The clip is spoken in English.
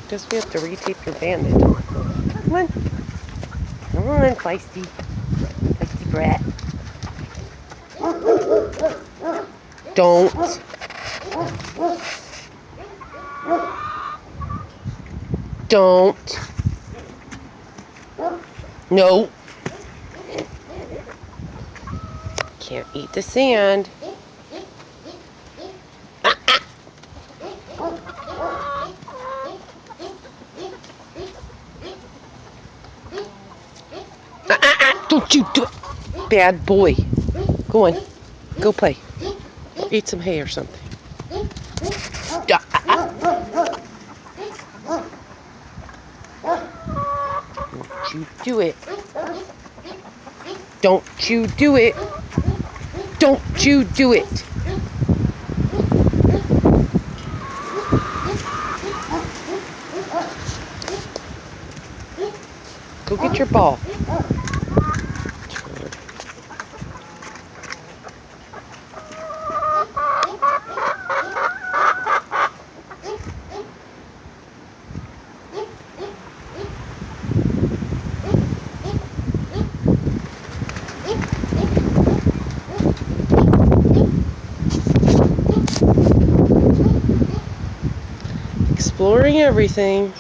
Guess we have to retape your bandage. Come on. Come on, feisty. Feisty brat. Don't. Don't. No. Can't eat the sand. Don't you do it. Bad boy. Go on. Go play. Eat some hay or something. Don't you do it. Don't you do it. Don't you do it. Go get your ball. Exploring everything.